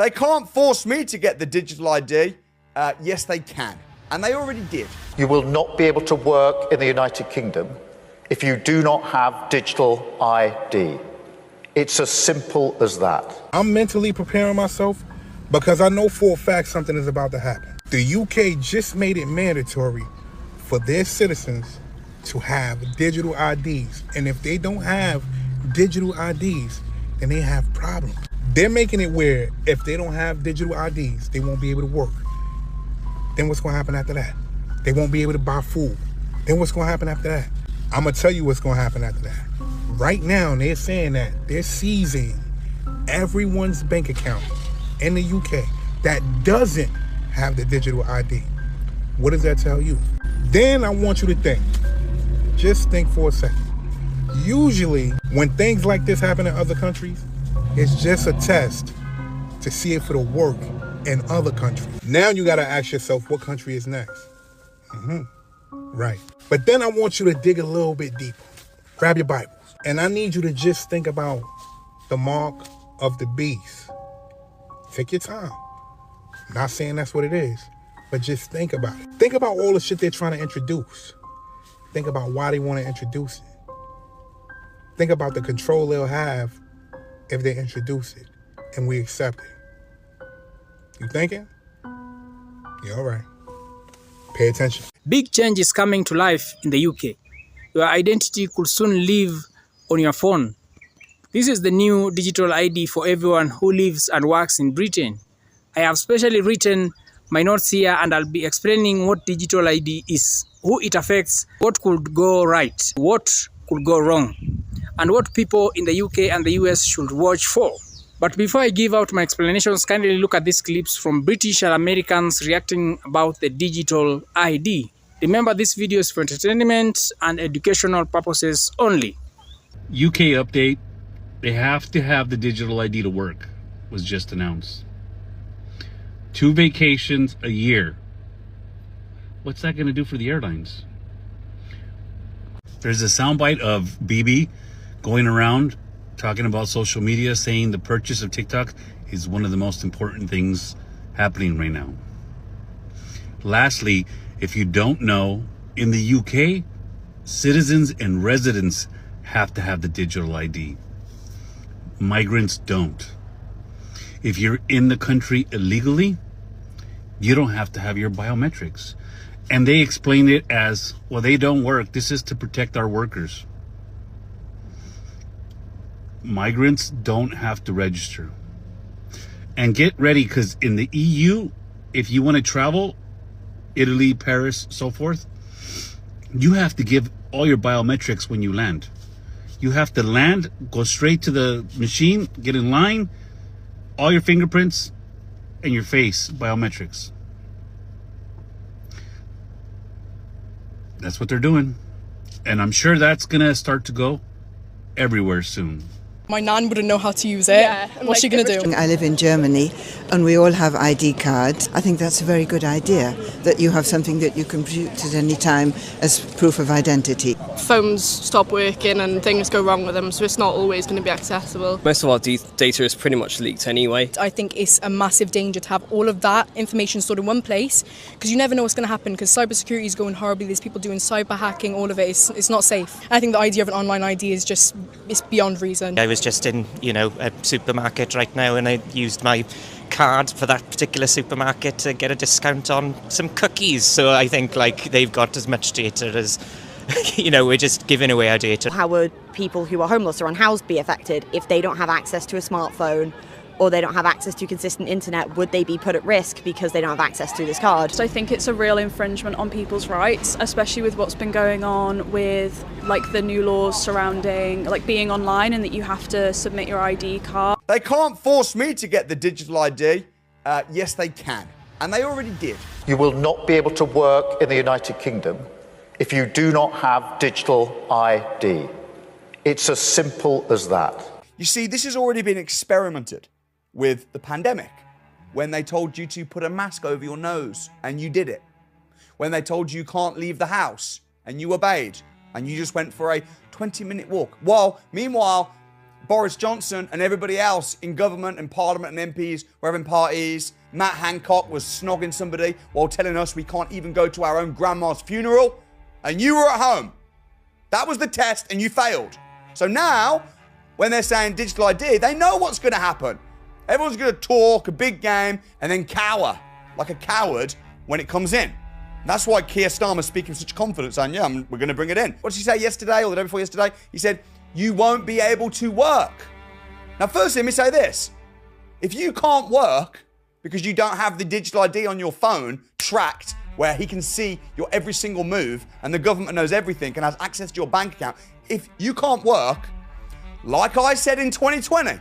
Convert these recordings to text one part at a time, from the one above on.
They can't force me to get the digital ID. Yes, they can. And they already did. You will not be able to work in the United Kingdom if you do not have digital ID. It's as simple as that. I'm mentally preparing myself because I know for a fact something is about to happen. The UK just made it mandatory for their citizens to have digital IDs. And if they don't have digital IDs, then they have problems. They're making it where if they don't have digital IDs, they won't be able to work. Then what's going to happen after that? They won't be able to buy food. Then what's going to happen after that? I'm going to tell you what's going to happen after that. Right now, they're saying that they're seizing everyone's bank account in the UK that doesn't have the digital ID. What does that tell you? Then I want you to think. Just think for a second. Usually, when things like this happen in other countries, it's just a test to see if it'll work in other countries. Now you got to ask yourself, what country is next? Right. But then I want you to dig a little bit deeper. Grab your Bibles. And I need you to just think about the mark of the beast. Take your time. I'm not saying that's what it is, but just think about it. Think about all the shit they're trying to introduce. Think about why they want to introduce it. Think about the control they'll have if they introduce it and we accept it. You thinking? Yeah, all right. Pay attention. Big change is coming to life in the UK. Your identity could soon live on your phone. This is the new digital ID for everyone who lives and works in Britain. I have specially written my notes here and I'll be explaining what digital ID is, who it affects, what could go right, what could go wrong, and what people in the UK and the US should watch for. But before I give out my explanations, kindly look at these clips from British and Americans reacting about the digital ID. Remember, this video is for entertainment and educational purposes only. UK update, they have to have the digital ID to work, was just announced. 2 vacations a year. What's that going to do for the airlines? There's a soundbite of BB going around talking about social media, saying the purchase of TikTok is one of the most important things happening right now. Lastly, if you don't know, in the UK, citizens and residents have to have the digital ID. Migrants don't. If you're in the country illegally, you don't have to have your biometrics. And they explain it as, well, they don't work. This is to protect our workers. Migrants don't have to register. And get ready, because in the EU, if you want to travel, Italy, Paris, so forth, you have to give all your biometrics when you land. You have to land, go straight to the machine, get in line, all your fingerprints and your face biometrics. That's what they're doing. And I'm sure that's going to start to go everywhere soon. My nan wouldn't know how to use it. Yeah, what's she going to do? I live in Germany and we all have ID cards. I think that's a very good idea, that you have something that you can produce at any time as proof of identity. Phones stop working and things go wrong with them, so it's not always going to be accessible. Most of our data is pretty much leaked anyway. I think it's a massive danger to have all of that information stored in one place, because you never know what's going to happen, because cybersecurity is going horribly. There's people doing cyber hacking, all of it. It's not safe. I think the idea of an online ID is just, it's beyond reason. I was just in, a supermarket right now, and I used my card for that particular supermarket to get a discount on some cookies. So I think they've got as much data as, we're just giving away our data. How would people who are homeless or unhoused be affected if they don't have access to a smartphone or they don't have access to consistent internet? Would they be put at risk because they don't have access to this card? So I think it's a real infringement on people's rights, especially with what's been going on with the new laws surrounding being online and that you have to submit your ID card. They can't force me to get the digital ID. Yes, they can. And they already did. You will not be able to work in the United Kingdom if you do not have digital ID. It's as simple as that. You see, this has already been experimented with the pandemic, when they told you to put a mask over your nose and you did it. When they told you can't leave the house and you obeyed and you just went for a 20-minute walk. Meanwhile, Boris Johnson and everybody else in government and parliament and MPs were having parties. Matt Hancock was snogging somebody while telling us we can't even go to our own grandma's funeral. And you were at home. That was the test and you failed. So now, when they're saying digital ID, they know what's going to happen. Everyone's going to talk a big game and then cower like a coward when it comes in. That's why Keir Starmer's speaking with such confidence, saying, yeah, we're going to bring it in. What did he say yesterday or the day before yesterday? He said, you won't be able to work. Now, firstly, let me say this. If you can't work because you don't have the digital ID on your phone tracked where he can see your every single move and the government knows everything and has access to your bank account, if you can't work, like I said in 2020,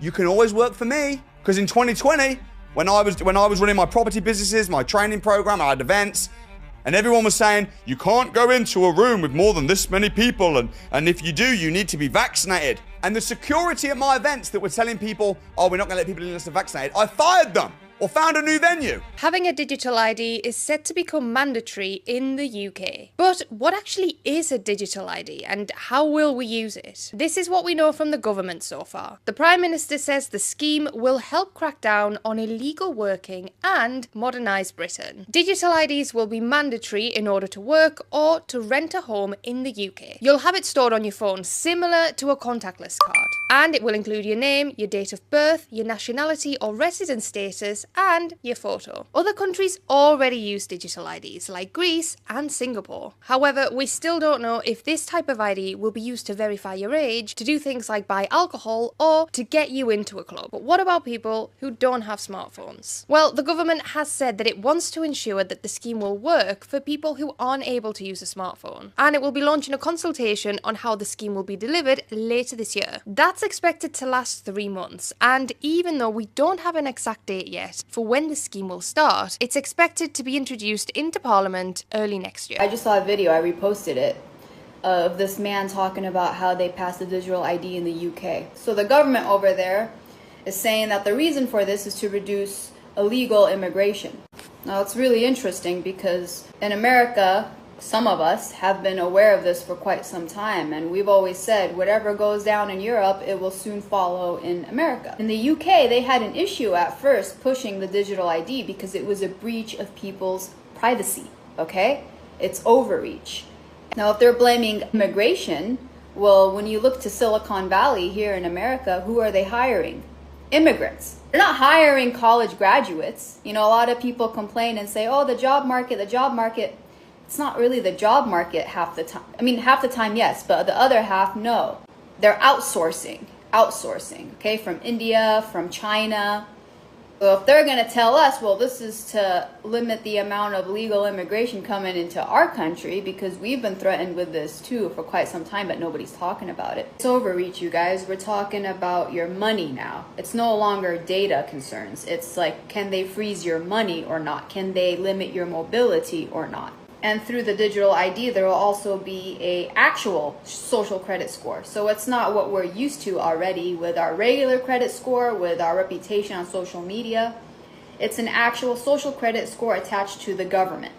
you can always work for me. Because in 2020, when I was running my property businesses, my training program, I had events, and everyone was saying, you can't go into a room with more than this many people, and if you do, you need to be vaccinated. And the security at my events that were telling people, oh, we're not going to let people in unless they're vaccinated, I fired them or found a new venue. Having a digital ID is set to become mandatory in the UK. But what actually is a digital ID and how will we use it? This is what we know from the government so far. The Prime Minister says the scheme will help crack down on illegal working and modernise Britain. Digital IDs will be mandatory in order to work or to rent a home in the UK. You'll have it stored on your phone similar to a contactless card. And it will include your name, your date of birth, your nationality or residence status, and your photo. Other countries already use digital IDs like Greece and Singapore. However, we still don't know if this type of ID will be used to verify your age, to do things like buy alcohol, or to get you into a club. But what about people who don't have smartphones? Well, the government has said that it wants to ensure that the scheme will work for people who aren't able to use a smartphone. And it will be launching a consultation on how the scheme will be delivered later this year. That's expected to last 3 months. And even though we don't have an exact date yet for when the scheme will start, it's expected to be introduced into Parliament early next year. I just saw a video, I reposted it, of this man talking about how they passed the digital ID in the UK. So the government over there is saying that the reason for this is to reduce illegal immigration. Now it's really interesting because in America, some of us have been aware of this for quite some time, and we've always said whatever goes down in Europe, it will soon follow in America. In the UK, they had an issue at first pushing the digital ID because it was a breach of people's privacy, okay? It's overreach. Now, if they're blaming immigration, well, when you look to Silicon Valley here in America, who are they hiring? Immigrants. They're not hiring college graduates. You know, a lot of people complain and say, oh, the job market. It's not really the job market half the time. I mean, half the time, yes, but the other half, no. They're outsourcing, okay, from India, from China. So if they're going to tell us, well, this is to limit the amount of legal immigration coming into our country, because we've been threatened with this too for quite some time, but nobody's talking about it. It's overreach, you guys. We're talking about your money now. It's no longer data concerns. It's like, can they freeze your money or not? Can they limit your mobility or not? And through the digital ID, there will also be an actual social credit score. So it's not what we're used to already with our regular credit score, with our reputation on social media. It's an actual social credit score attached to the government.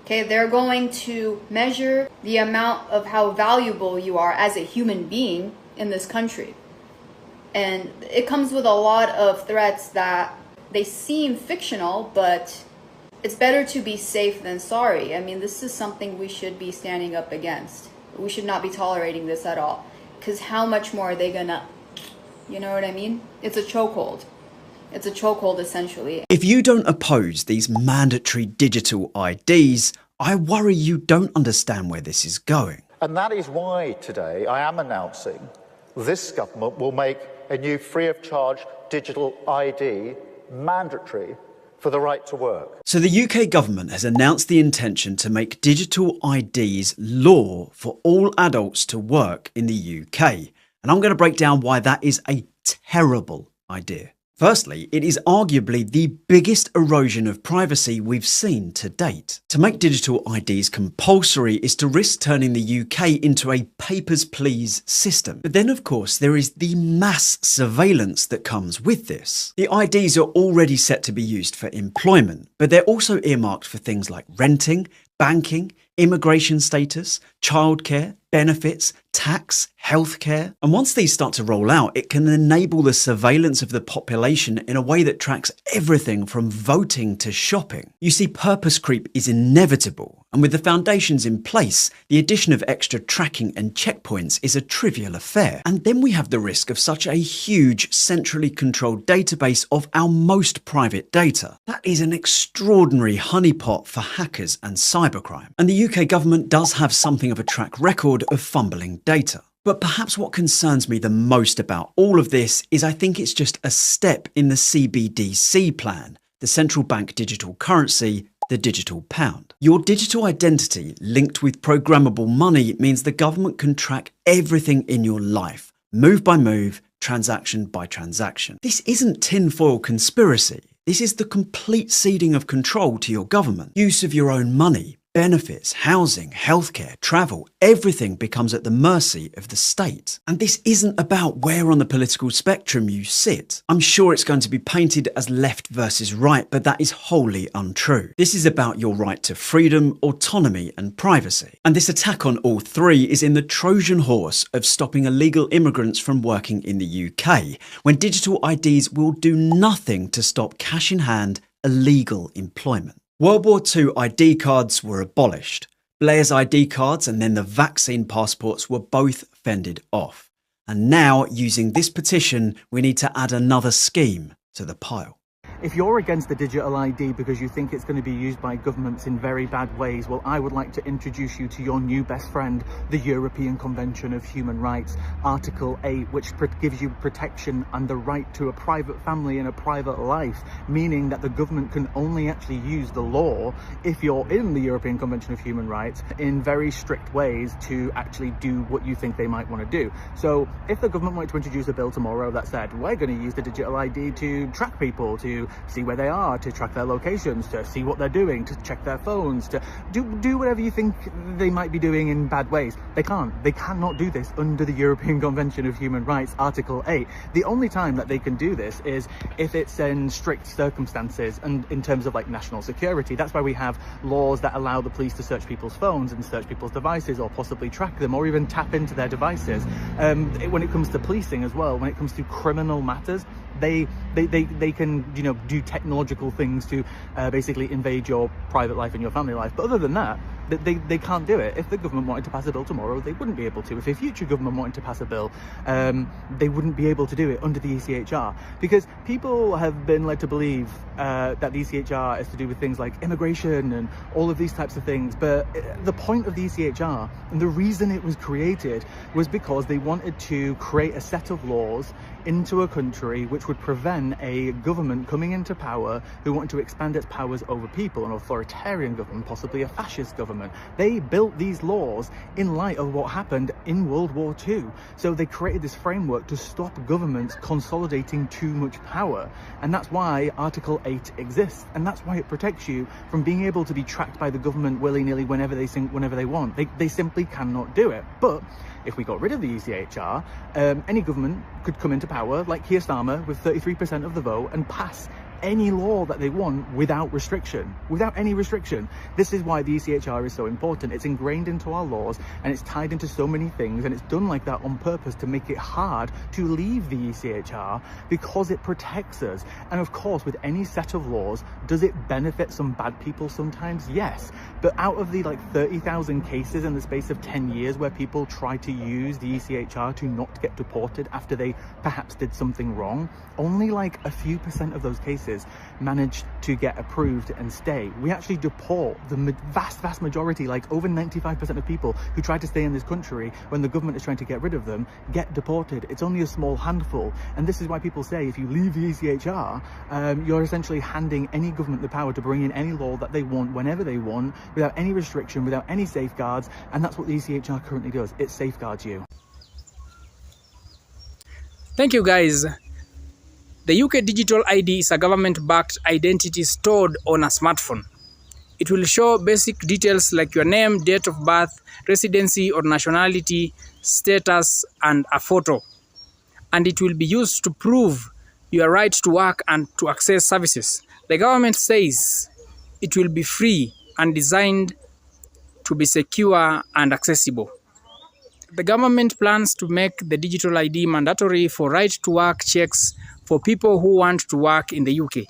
Okay, they're going to measure the amount of how valuable you are as a human being in this country. And it comes with a lot of threats that they seem fictional, but it's better to be safe than sorry. I mean, this is something we should be standing up against. We should not be tolerating this at all. Because how much more are they gonna, you know what I mean? It's a chokehold. It's a chokehold, essentially. If you don't oppose these mandatory digital IDs, I worry you don't understand where this is going. And that is why today I am announcing this government will make a new free of charge digital ID mandatory for the right to work. So the UK government has announced the intention to make digital IDs law for all adults to work in the UK. And I'm going to break down why that is a terrible idea. Firstly, it is arguably the biggest erosion of privacy we've seen to date. To make digital IDs compulsory is to risk turning the UK into a papers please system. But then of course there is the mass surveillance that comes with this. The IDs are already set to be used for employment, but they're also earmarked for things like renting, banking, immigration status, childcare, benefits, tax, healthcare. And once these start to roll out, it can enable the surveillance of the population in a way that tracks everything from voting to shopping. You see, purpose creep is inevitable, and with the foundations in place, the addition of extra tracking and checkpoints is a trivial affair. And then we have the risk of such a huge, centrally controlled database of our most private data. That is an extraordinary honeypot for hackers and cybercrime. And the UK government does have something of a track record of fumbling data. But perhaps what concerns me the most about all of this is I think it's just a step in the CBDC plan, the central bank digital currency, the digital pound. Your digital identity linked with programmable money means the government can track everything in your life, move by move, transaction by transaction. This isn't tinfoil conspiracy. This is the complete ceding of control to your government. Use of your own money, benefits, housing, healthcare, travel, everything becomes at the mercy of the state. And this isn't about where on the political spectrum you sit. I'm sure it's going to be painted as left versus right, but that is wholly untrue. This is about your right to freedom, autonomy, and privacy. And this attack on all three is in the Trojan horse of stopping illegal immigrants from working in the UK, when digital IDs will do nothing to stop cash in hand illegal employment. World War II ID cards were abolished. Blair's ID cards and then the vaccine passports were both fended off. And now, using this petition, we need to add another scheme to the pile. If you're against the digital ID because you think it's going to be used by governments in very bad ways, well, I would like to introduce you to your new best friend, the European Convention of Human Rights, Article 8, which gives you protection and the right to a private family and a private life, meaning that the government can only actually use the law if you're in the European Convention of Human Rights in very strict ways to actually do what you think they might want to do. So if the government wanted to introduce a bill tomorrow that said, we're going to use the digital ID to track people, to see where they are, to track their locations, to see what they're doing, to check their phones, to do whatever you think they might be doing in bad ways. They can't. They cannot do this under the European Convention of Human Rights, Article 8. The only time that they can do this is if it's in strict circumstances and in terms of like national security. That's why we have laws that allow the police to search people's phones and search people's devices, or possibly track them, or even tap into their devices. When it comes to policing as well, when it comes to criminal matters, they can, you know, do technological things to basically invade your private life and your family life. But other than that, they can't do it. If the government wanted to pass a bill tomorrow, they wouldn't be able to. If a future government wanted to pass a bill, they wouldn't be able to do it under the ECHR, because people have been led to believe that the ECHR is to do with things like immigration and all of these types of things. But the point of the ECHR and the reason it was created was because they wanted to create a set of laws into a country which would prevent a government coming into power who wanted to expand its powers over people, an authoritarian government, possibly a fascist government. They built these laws in light of what happened in World War II. So they created this framework to stop governments consolidating too much power. And that's why Article 8 exists. And that's why it protects you from being able to be tracked by the government willy-nilly whenever they want. They simply cannot do it. But if we got rid of the ECHR, any government could come into power, like Keir Starmer, with 33% of the vote, and pass any law that they want without restriction, without any restriction. This is why the ECHR is so important. It's ingrained into our laws and it's tied into so many things, and it's done like that on purpose to make it hard to leave the ECHR, because it protects us. And of course, with any set of laws, does it benefit some bad people sometimes? Yes. But out of the like 30,000 cases in the space of 10 years where people try to use the ECHR to not get deported after they perhaps did something wrong, only like a few % of those cases managed to get approved and stay. We actually deport the vast majority, like over 95% of people who try to stay in this country when the government is trying to get rid of them, get deported. It's only a small handful. And this is why people say if you leave the ECHR, you're essentially handing any government the power to bring in any law that they want whenever they want, without any restriction, without any safeguards. And that's what the ECHR currently does. It safeguards you. Thank you, guys. The UK Digital ID is a government-backed identity stored on a smartphone. It will show basic details like your name, date of birth, residency or nationality, status, and a photo. And it will be used to prove your right to work and to access services. The government says it will be free and designed to be secure and accessible. The government plans to make the digital ID mandatory for right-to-work checks for people who want to work in the UK.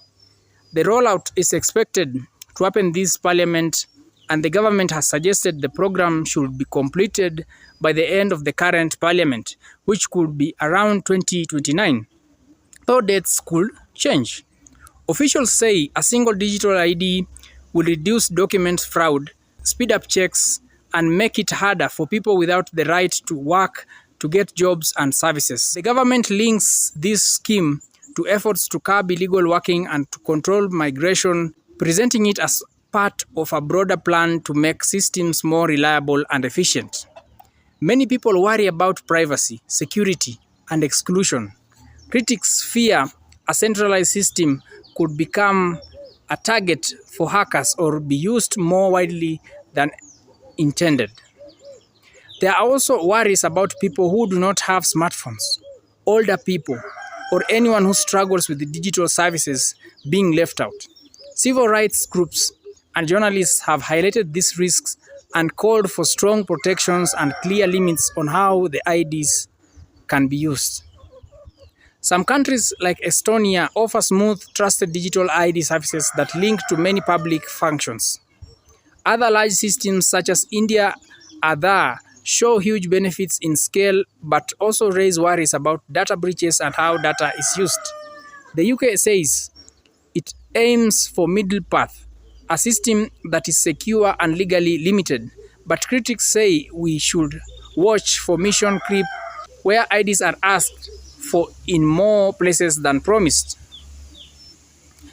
The rollout is expected to happen this Parliament, and the government has suggested the program should be completed by the end of the current Parliament, which could be around 2029, though dates could change. Officials say a single digital ID will reduce document fraud, speed up checks, and make it harder for people without the right to work to get jobs and services. The government links this scheme to efforts to curb illegal working and to control migration, presenting it as part of a broader plan to make systems more reliable and efficient. Many people worry about privacy, security, and exclusion. Critics fear a centralized system could become a target for hackers or be used more widely than intended. There are also worries about people who do not have smartphones, older people, or anyone who struggles with the digital services being left out. Civil rights groups and journalists have highlighted these risks and called for strong protections and clear limits on how the IDs can be used. Some countries like Estonia offer smooth, trusted digital ID services that link to many public functions. Other large systems such as India are there, show huge benefits in scale, but also raise worries about data breaches and how data is used. The UK says it aims for middle path, a system that is secure and legally limited, but critics say we should watch for mission creep, where IDs are asked for in more places than promised.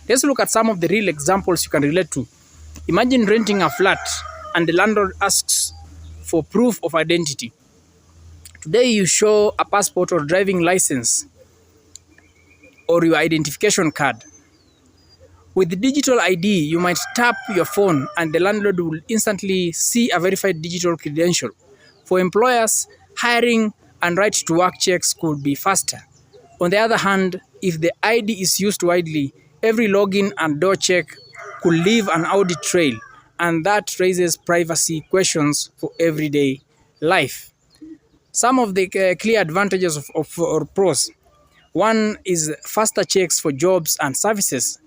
Let's look at some of the real examples you can relate to. Imagine renting a flat and the landlord asks for proof of identity. Today you show a passport or driving license or your identification card. With the digital ID, you might tap your phone and the landlord will instantly see a verified digital credential. For employers, hiring and right-to-work checks could be faster. On the other hand, if the ID is used widely, every login and door check could leave an audit trail, and that raises privacy questions for everyday life. Some of the clear advantages or pros. One is faster checks for jobs and services.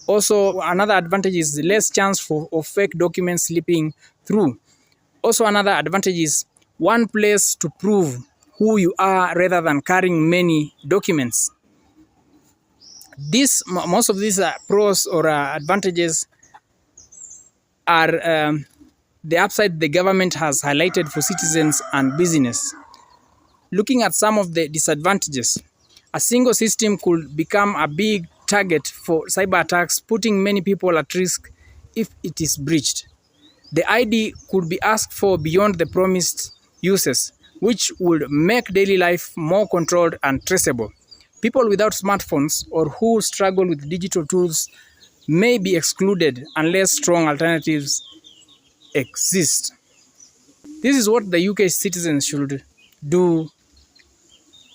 Also, another advantage is less chance of fake documents slipping through. Also, another advantage is one place to prove who you are rather than carrying many documents. Most of these pros or advantages are the upside the government has highlighted for citizens and business. Looking at some of the disadvantages, a single system could become a big target for cyber attacks, putting many people at risk if it is breached. The ID could be asked for beyond the promised uses, which would make daily life more controlled and traceable. People without smartphones or who struggle with digital tools may be excluded unless strong alternatives exist. This is what the UK citizens should do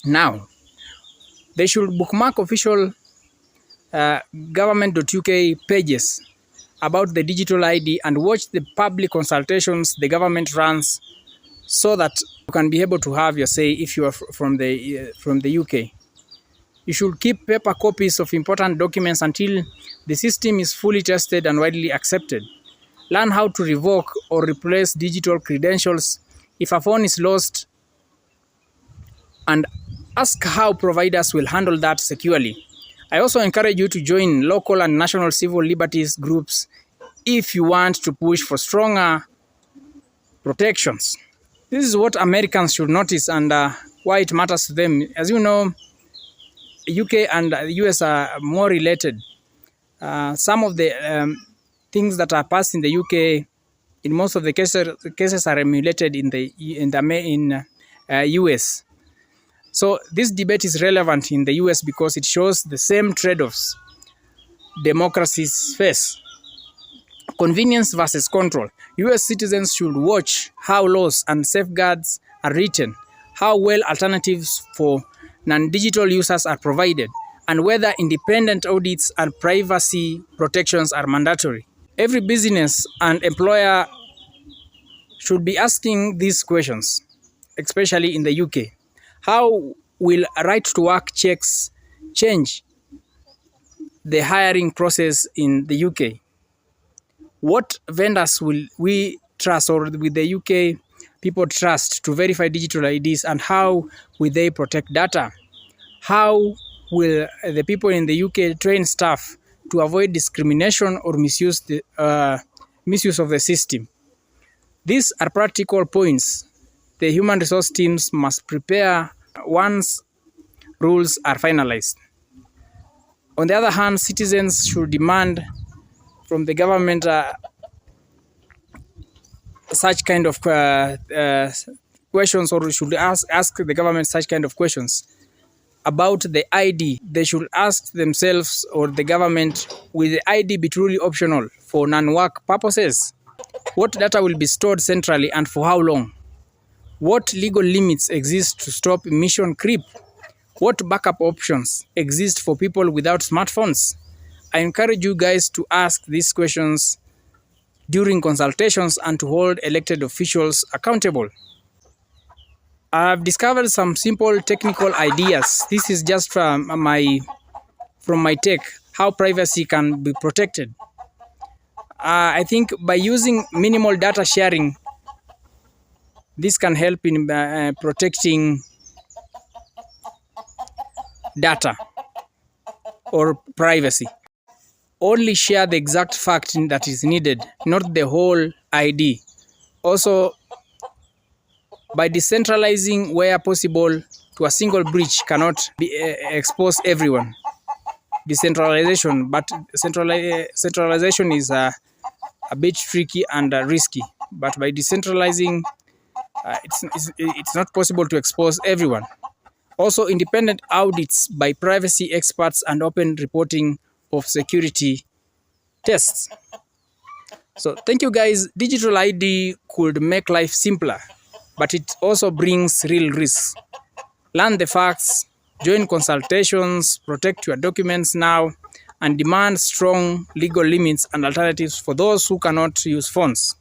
now. They should bookmark official government.uk pages about the digital ID and watch the public consultations the government runs so that you can be able to have your say if you are from the UK. You should keep paper copies of important documents until the system is fully tested and widely accepted. Learn how to revoke or replace digital credentials if a phone is lost, and ask how providers will handle that securely. I also encourage you to join local and national civil liberties groups if you want to push for stronger protections. This is what Americans should notice and why it matters to them. As you know, UK and the US are more related. Some of the things that are passed in the UK, in most of the cases are emulated in the US. So this debate is relevant in the US because it shows the same trade-offs democracies face. Convenience versus control. US citizens should watch how laws and safeguards are written, how well alternatives for non-digital users are provided, and whether independent audits and privacy protections are mandatory. Every business and employer should be asking these questions. especially in the UK. How will right to work checks change the hiring process in the UK? What vendors will we trust, or will the UK people trust, to verify digital IDs, and how will they protect data? How will the people in the UK train staff to avoid discrimination or misuse of the system? These are practical points the human resource teams must prepare once rules are finalized. On the other hand, citizens should demand from the government such kind of questions, or should ask the government such kind of questions about the ID. They should ask themselves or the government, will the ID be truly optional for non-work purposes? What data will be stored centrally and for how long? What legal limits exist to stop emission creep? What backup options exist for people without smartphones? I encourage you guys to ask these questions during consultations and to hold elected officials accountable. I've discovered some simple technical ideas. This is just from my take, how privacy can be protected. I think by using minimal data sharing, this can help in protecting data or privacy. Only share the exact fact that is needed, not the whole ID. Also, by decentralizing where possible to a single breach cannot be expose everyone. Decentralization, but centralization is a bit tricky and risky. But by decentralizing, it's not possible to expose everyone. Also, independent audits by privacy experts and open reporting of security tests. So thank you guys. Digital ID could make life simpler, but it also brings real risks. Learn the facts, join consultations, protect your documents now, and demand strong legal limits and alternatives for those who cannot use phones.